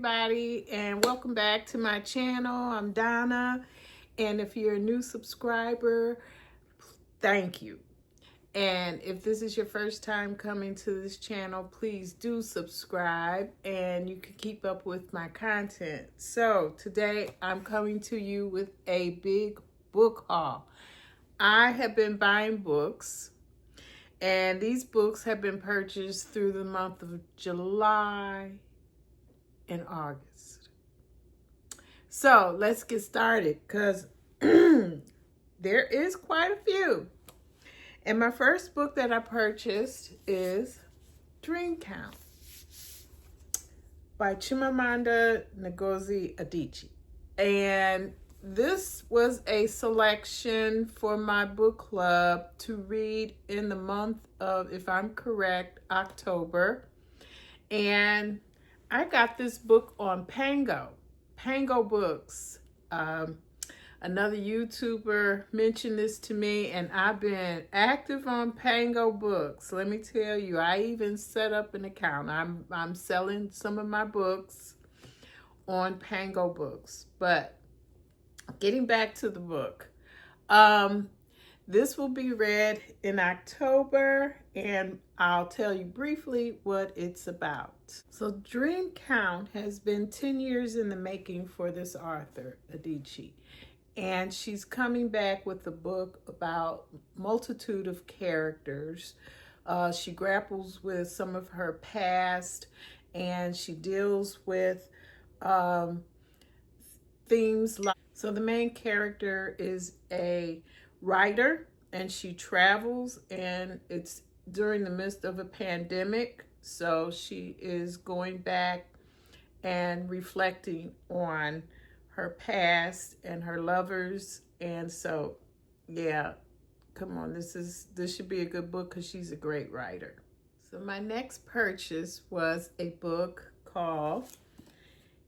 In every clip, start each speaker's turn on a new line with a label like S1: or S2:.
S1: everybody, and welcome back to my channel. I'm Donna, and if you're a new subscriber, thank you. And if this is your first time coming to this channel, please do subscribe and you can keep up with my content. So today I'm coming to you with a big book haul. I have been buying books, and these books have been purchased through the month of July and August. So let's get started, because there is quite a few. And my first book that I purchased is Dream Count by Chimamanda Ngozi Adichie. And this was a selection for my book club to read in the month of, if I'm correct, October. And I got this book on Pango Books. Another YouTuber mentioned this to me, and I've been active on Pango Books. Let me tell you, I even set up an account. I'm selling some of my books on Pango Books. But getting back to the book, this will be read in October, and I'll tell you briefly what it's about. So Dream Count has been 10 years in the making for this author, Adichie. And she's coming back with a book about multitude of characters. She grapples with some of her past, and she deals with themes like, so the main character is a writer, and she travels, and it's during the midst of a pandemic. So she is going back and reflecting on her past and her lovers. And so, yeah, come on, this should be a good book because she's a great writer. So my next purchase was a book called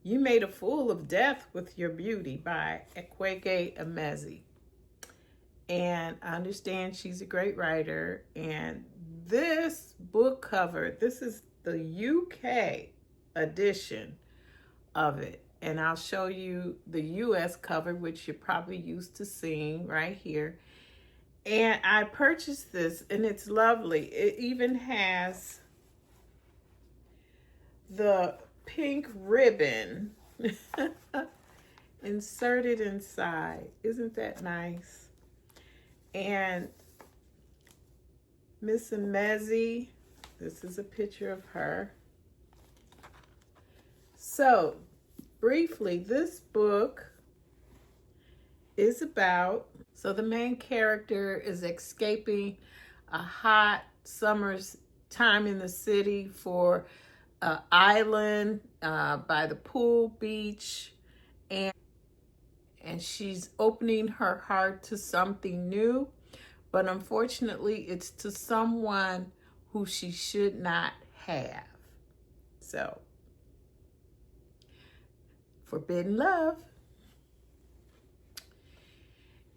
S1: You Made a Fool of Death with Your Beauty by Akwaeke Emezi. And I understand she's a great writer. And this book cover, this is the UK edition of it. And I'll show you the US cover, which you're probably used to seeing right here. And I purchased this, and it's lovely. It even has the pink ribbon inserted inside. Isn't that nice? And Miss Emezi, this is a picture of her. So briefly, this book is about, so the main character is escaping a hot summer's time in the city for an island by the pool beach, and she's opening her heart to something new, but unfortunately it's to someone who she should not have. So, forbidden love.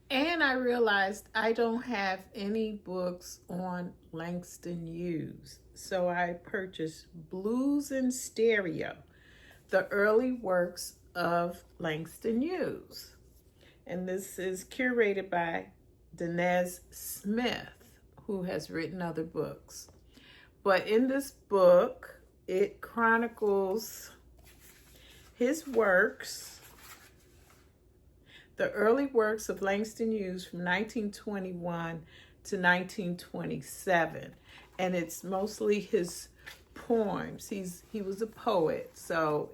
S1: And I realized I don't have any books on Langston Hughes. So I purchased Blues in Stereo, the early works of Langston Hughes. And this is curated by Donna Smith, who has written other books. But in this book, it chronicles his works, the early works of Langston Hughes from 1921 to 1927. And it's mostly his poems. He was a poet, so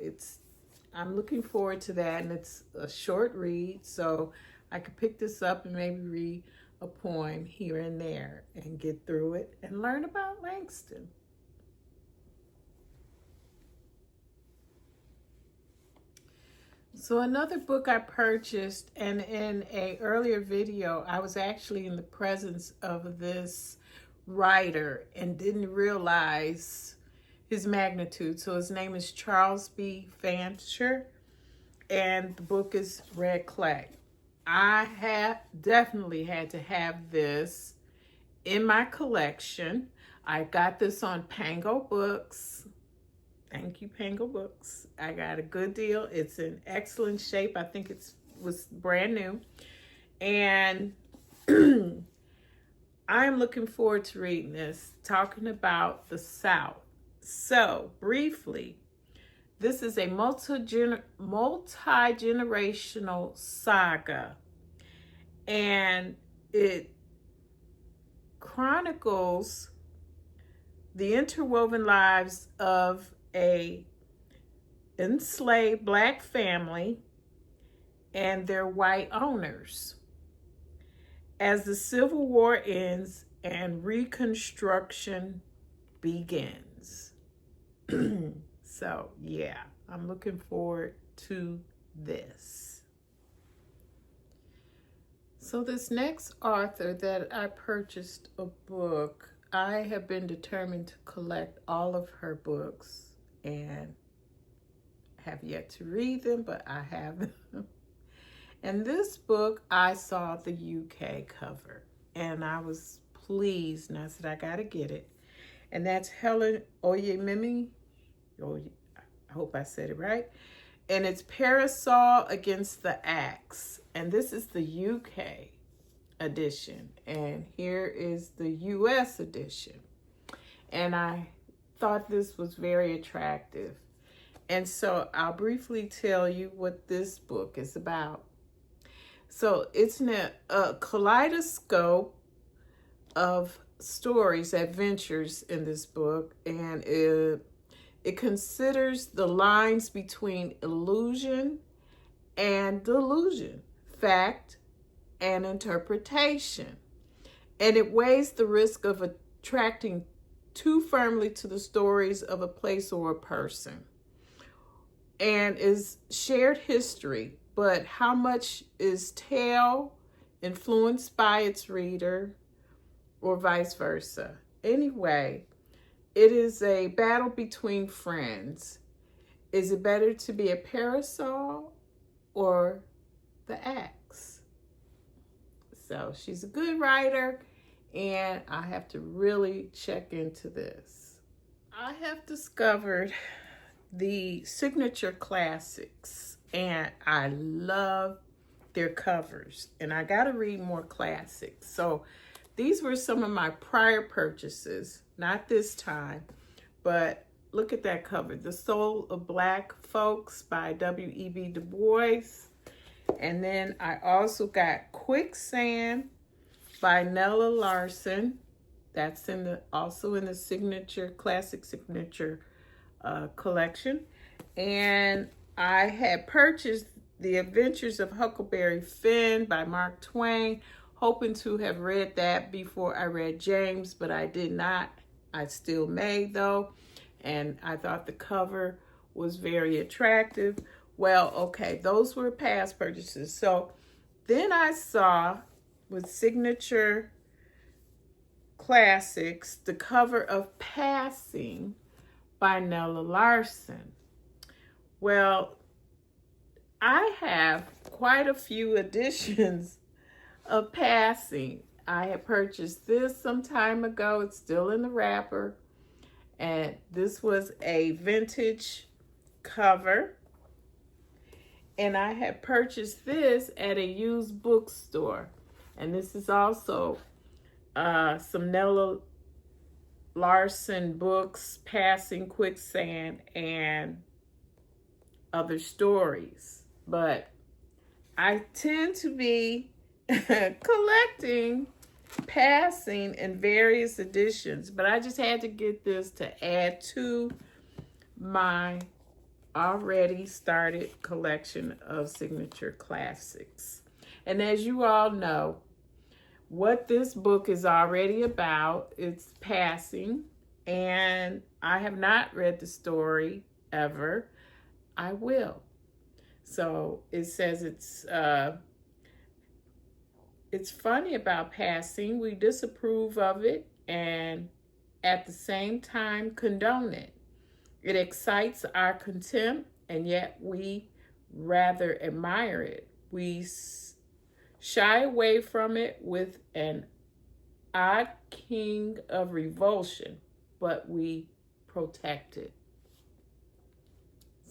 S1: I'm looking forward to that. And it's a short read, so I could pick this up and maybe read a poem here and there and get through it and learn about Langston. So another book I purchased, and in an earlier video, I was actually in the presence of this writer and didn't realize his magnitude. So his name is Charles B. Fancher, and the book is Red Clay. I have definitely had to have this in my collection. I got this on Pango Books. Thank you, Pango Books. I got a good deal. It's in excellent shape. I think it was brand new. And I'm looking forward to reading this, talking about the South. So, briefly, this is a multi-generational saga. And it chronicles the interwoven lives of a enslaved Black family and their white owners as the Civil War ends and Reconstruction begins. So, yeah, I'm looking forward to this. So this next author that I purchased a book, I have been determined to collect all of her books and have yet to read them, but I have them. And this book, I saw the UK cover and I was pleased, and I said, I gotta get it. And that's Helen Oyeyemi. I hope I said it right. And it's Parasol Against the Axe. And this is the UK edition. And here is the US edition. And I thought this was very attractive. And so I'll briefly tell you what this book is about. So it's in a kaleidoscope of stories, adventures in this book. And it considers the lines between illusion and delusion, fact and interpretation. And it weighs the risk of attracting too firmly to the stories of a place or a person. And is shared history, but how much is tale influenced by its reader or vice versa? Anyway, it is a battle between friends. Is it better to be a parasol or the axe? So she's a good writer, and I have to really check into this. I have discovered the Signature Classics, and I love their covers, and I got to read more classics. So these were some of my prior purchases, not this time, but look at that cover. The Soul of Black Folks by W.E.B. Du Bois. And then I also got Quicksand by Nella Larsen. That's also in the Classic Signature collection. And I had purchased The Adventures of Huckleberry Finn by Mark Twain, hoping to have read that before I read James, but I did not. I still may though, and I thought the cover was very attractive. Well, okay, those were past purchases. So then I saw with Signature Classics the cover of Passing by Nella Larsen. Well, I have quite a few editions of Passing. I had purchased this some time ago. It's still in the wrapper. And this was a vintage cover. And I had purchased this at a used bookstore. And this is also some Nella Larsen books, Passing, Quicksand, and other stories. But I tend to be collecting Passing in various editions, but I just had to get this to add to my already started collection of Signature Classics. And as you all know, what this book is already about, it's Passing, and I have not read the story ever. I will. So it says it's funny about passing. We disapprove of it and at the same time condone it. It excites our contempt, and yet we rather admire it. We shy away from it with an odd king of revulsion, but we protect it.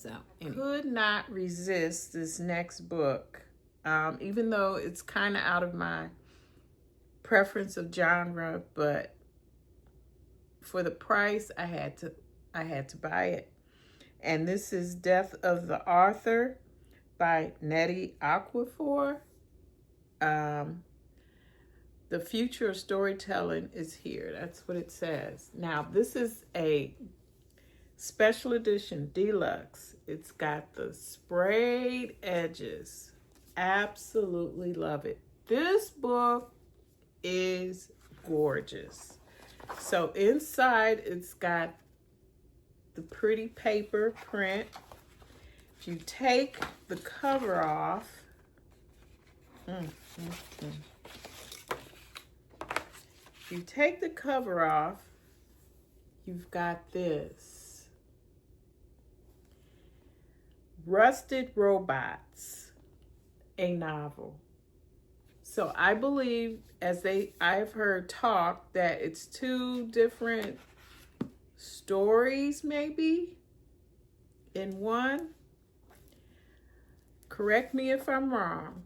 S1: So, could not resist this next book, even though it's kind of out of my preference of genre, but for the price, I had to buy it. And this is Death of the Author by Nnedi Akwaeke. The future of storytelling is here. That's what it says. Now, this is a special edition, Deluxe. It's got the sprayed edges. Absolutely love it. This book is gorgeous. So inside, it's got the pretty paper print. If you take the cover off, if you take the cover off, you've got this. Rusted Robots, a novel. So I believe, as I've heard talk, that it's two different stories maybe in one. Correct me if I'm wrong,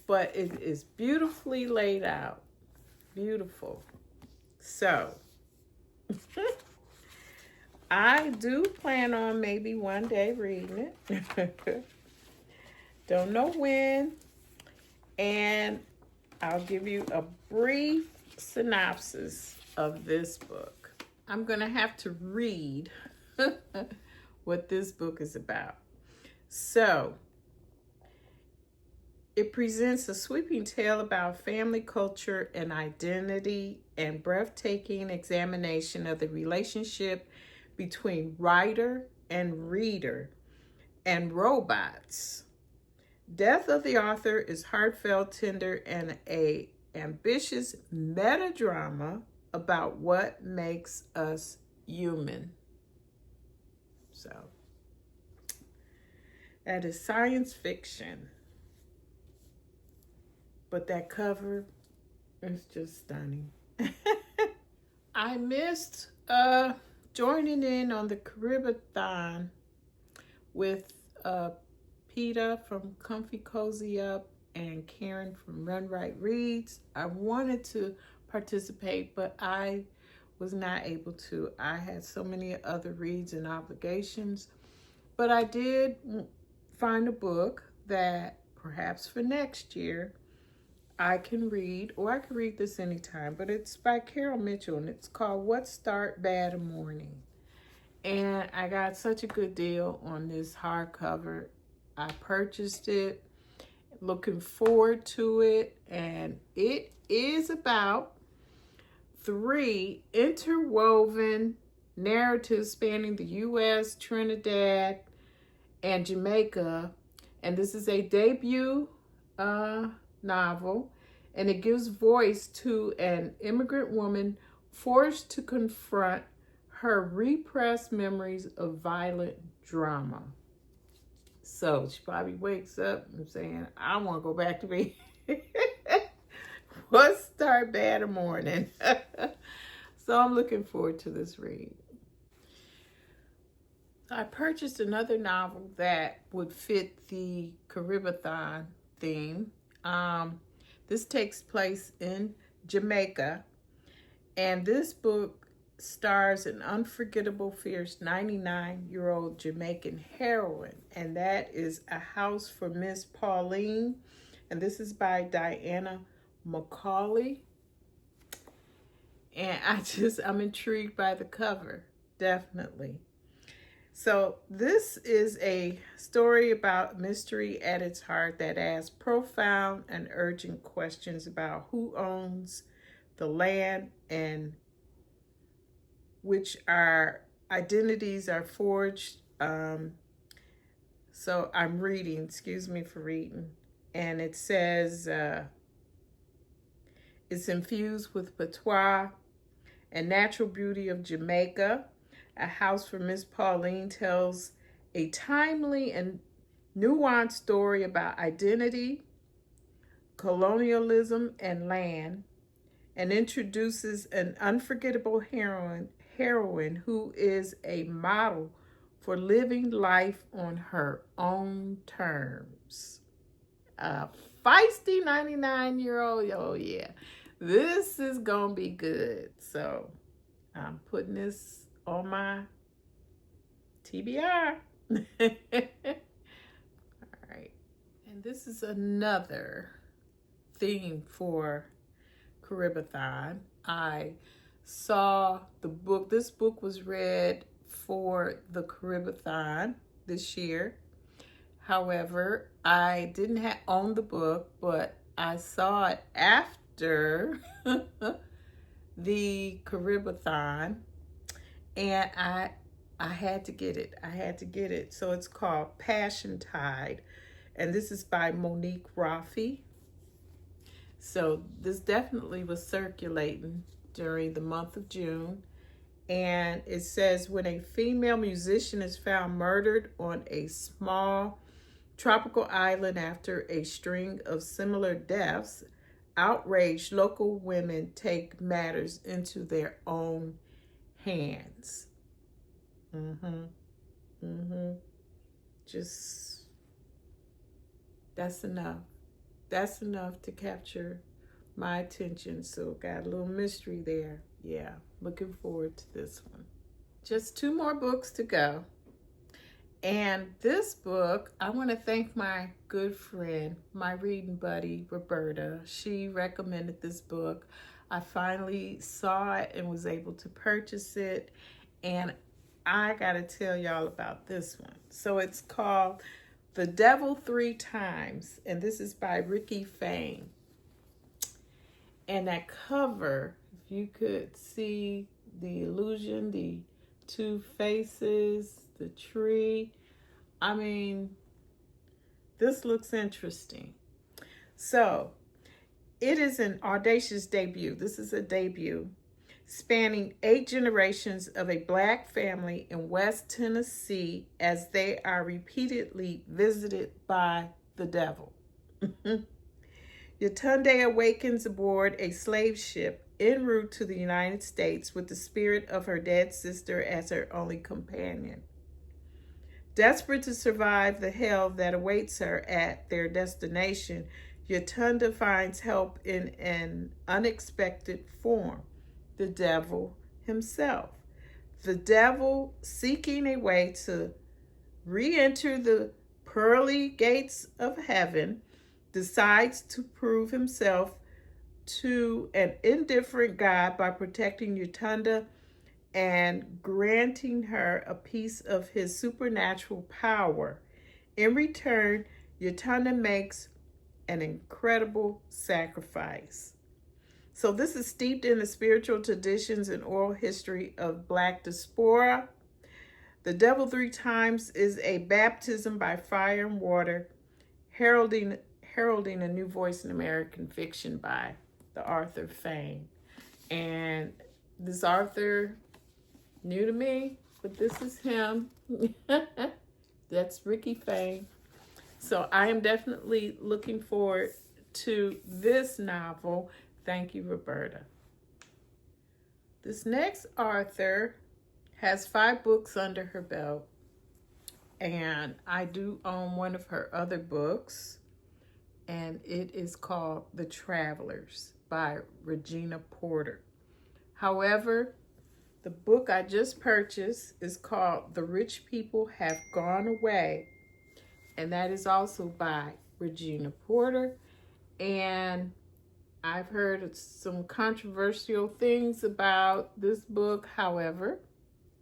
S1: but it is beautifully laid out. Beautiful. So I do plan on maybe one day reading it. Don't know when. And I'll give you a brief synopsis of this book. I'm going to have to read what this book is about. So, it presents a sweeping tale about family culture and identity and breathtaking examination of the relationship between writer and reader and robots. Death of the Author is heartfelt, tender, and an ambitious metadrama about what makes us human. So, that is science fiction. But that cover is just stunning. I missed joining in on the Caribathon with Peter from Comfy Cozy Up and Karen from Run Right Reads. I wanted to participate, but I was not able to. I had so many other reads and obligations. But I did find a book that perhaps for next year I can read, or I can read this anytime, but it's by Carol Mitchell, and it's called What Start Bad Morning. And I got such a good deal on this hardcover. I purchased it, looking forward to it, and it is about 3 interwoven narratives spanning the U.S., Trinidad, and Jamaica. And this is a debut novel, and it gives voice to an immigrant woman forced to confront her repressed memories of violent drama. So she probably wakes up and saying, I want to go back to bed. What start bad morning? So I'm looking forward to this read. I purchased another novel that would fit the Caribathon theme. This takes place in Jamaica, and this book stars an unforgettable, fierce 99-year-old Jamaican heroine, and that is A House for Miss Pauline, and this is by Diana McCaulay. And I'm intrigued by the cover, definitely. So this is a story about mystery at its heart that asks profound and urgent questions about who owns the land and which our identities are forged. So I'm reading, excuse me for reading. And it says, it's infused with patois and natural beauty of Jamaica. A House for Miss Pauline tells a timely and nuanced story about identity, colonialism, and land, and introduces an unforgettable heroine who is a model for living life on her own terms. A feisty 99-year-old. Oh, yeah. This is going to be good. So I'm putting this on my TBR. All right. And this is another theme for Caribathon. I saw the book. This book was read for the Caribathon this year. However, I didn't own the book, but I saw it after the Caribathon, and I had to get it. I had to get it. So it's called Passiontide, and this is by Monique Roffey. So this definitely was circulating during the month of June. And it says, when a female musician is found murdered on a small tropical island after a string of similar deaths, outraged local women take matters into their own hands. Just, that's enough. That's enough to capture my attention. So got a little mystery there. Yeah, looking forward to this one. Just 2 more books to go. And this book, I want to thank my good friend, my reading buddy, Roberta. She recommended this book. I finally saw it and was able to purchase it. And I got to tell y'all about this one. So it's called The Devil 3 Times. And this is by Rickey Fayne. And that cover, if you could see the illusion, the 2 faces, the tree. I mean, this looks interesting. So, it is an audacious debut. This is a debut spanning 8 generations of a Black family in West Tennessee as they are repeatedly visited by the devil. Yetunde awakens aboard a slave ship en route to the United States with the spirit of her dead sister as her only companion. Desperate to survive the hell that awaits her at their destination, Yetunde finds help in an unexpected form, the devil himself. The devil, seeking a way to re-enter the pearly gates of heaven, decides to prove himself to an indifferent God by protecting Yetunde and granting her a piece of his supernatural power. In return, Yetunde makes an incredible sacrifice. So this is steeped in the spiritual traditions and oral history of Black diaspora. The Devil 3 Times is a baptism by fire and water, heralding a new voice in American fiction by the author Fayne. And this author, new to me, but this is him. That's Rickey Fayne. So I am definitely looking forward to this novel. Thank you, Roberta. This next author has 5 books under her belt, and I do own one of her other books, and it is called The Travelers by Regina Porter. However, the book I just purchased is called The Rich People Have Gone Away, and that is also by Regina Porter. And I've heard some controversial things about this book. However,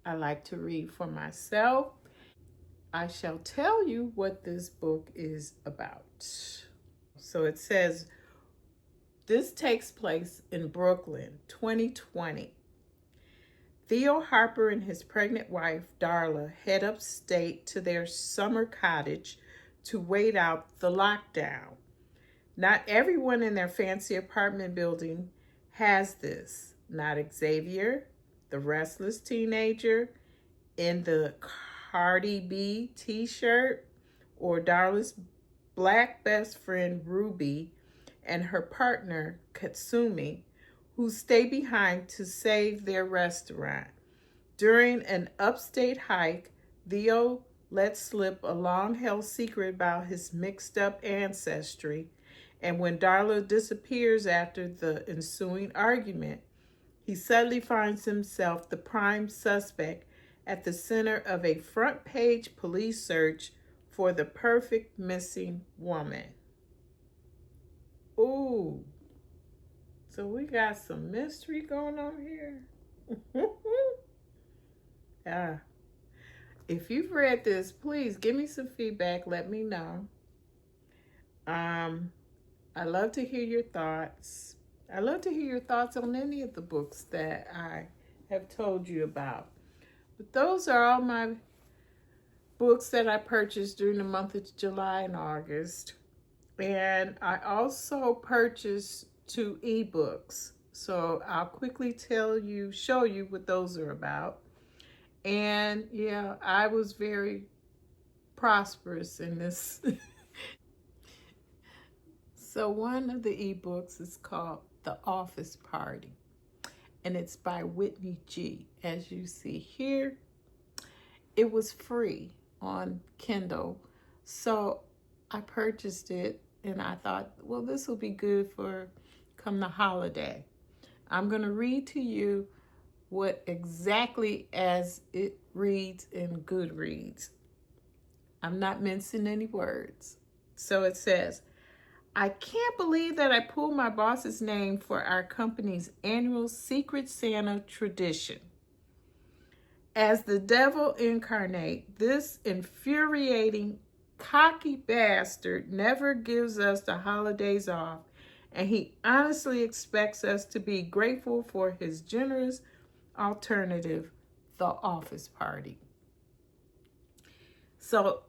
S1: I like to read for myself. I shall tell you what this book is about. So it says, this takes place in Brooklyn, 2020. Theo Harper and his pregnant wife, Darla, head upstate to their summer cottage to wait out the lockdown. Not everyone in their fancy apartment building has this. Not Xavier, the restless teenager in the Cardi B t-shirt, or Darla's Black best friend Ruby and her partner Katsumi, who stay behind to save their restaurant. During an upstate hike, Theo lets slip a long-held secret about his mixed-up ancestry, and when Darla disappears after the ensuing argument, he suddenly finds himself the prime suspect at the center of a front-page police search for the perfect missing woman. Ooh, so we got some mystery going on here. If you've read this, please give me some feedback. Let me know. I love to hear your thoughts. I love to hear your thoughts on any of the books that I have told you about. But those are all my books that I purchased during the month of July and August. And I also purchased 2 ebooks. So I'll quickly show you what those are about. And yeah, I was very prosperous in this. So one of the ebooks is called The Office Party, and it's by Whitney G. As you see here, it was free on Kindle. So I purchased it and I thought, well, this will be good for come the holiday. I'm going to read to you what exactly as it reads in Goodreads. I'm not mincing any words. So it says, I can't believe that I pulled my boss's name for our company's annual Secret Santa tradition. As the devil incarnate, this infuriating, cocky bastard never gives us the holidays off, and he honestly expects us to be grateful for his generous alternative, the office party. So,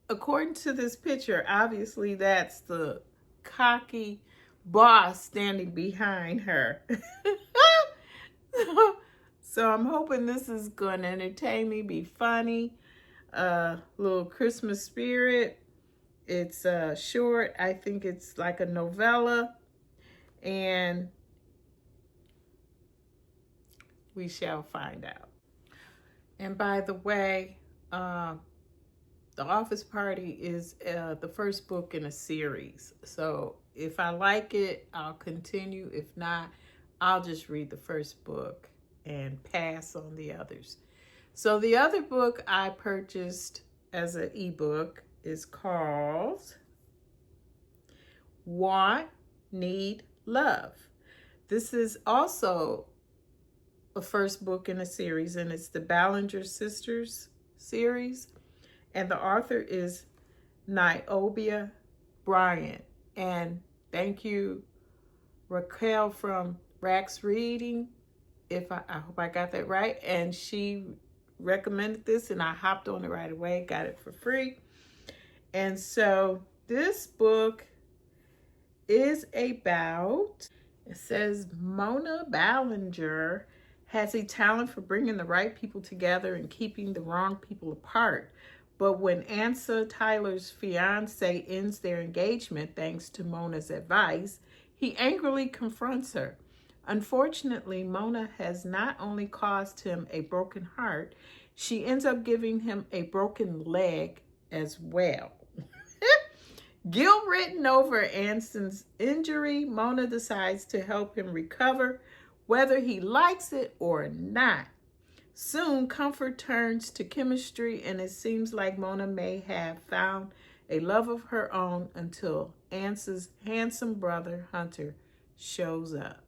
S1: according to this picture, obviously that's the cocky boss standing behind her. So I'm hoping this is going to entertain me, be funny, little Christmas spirit. It's short. I think it's like a novella, and we shall find out. And by the way, The Office Party is the first book in a series. So if I like it, I'll continue. If not, I'll just read the first book and pass on the others. So the other book I purchased as an ebook is called Want, Need, Love. This is also a first book in a series, and it's the Ballinger sisters series. And the author is Niobia Bryant. And thank you, Raquel from Rack's Reading. I hope I got that right. And she recommended this, and I hopped on it right away, got it for free. And so this book is about, it says Mona Ballinger has a talent for bringing the right people together and keeping the wrong people apart. But when Ansa Tyler's fiance ends their engagement thanks to Mona's advice, he angrily confronts her. Unfortunately, Mona has not only caused him a broken heart, she ends up giving him a broken leg as well. Guilt-ridden over Anson's injury, Mona decides to help him recover, whether he likes it or not. Soon, comfort turns to chemistry, and it seems like Mona may have found a love of her own until Anson's handsome brother, Hunter, shows up.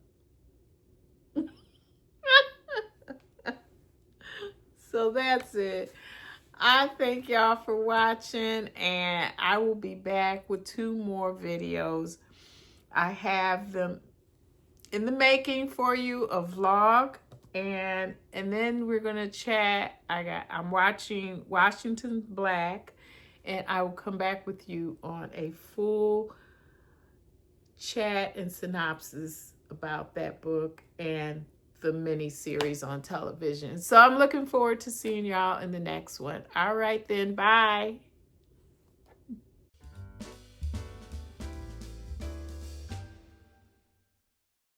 S1: So that's it. I thank y'all for watching, and I will be back with 2 more videos. I have them in the making for you, a vlog, and then we're gonna chat. I'm watching Washington Black, and I will come back with you on a full chat and synopsis about that book and the mini series on television. So I'm looking forward to seeing y'all in the next one. All right then, bye.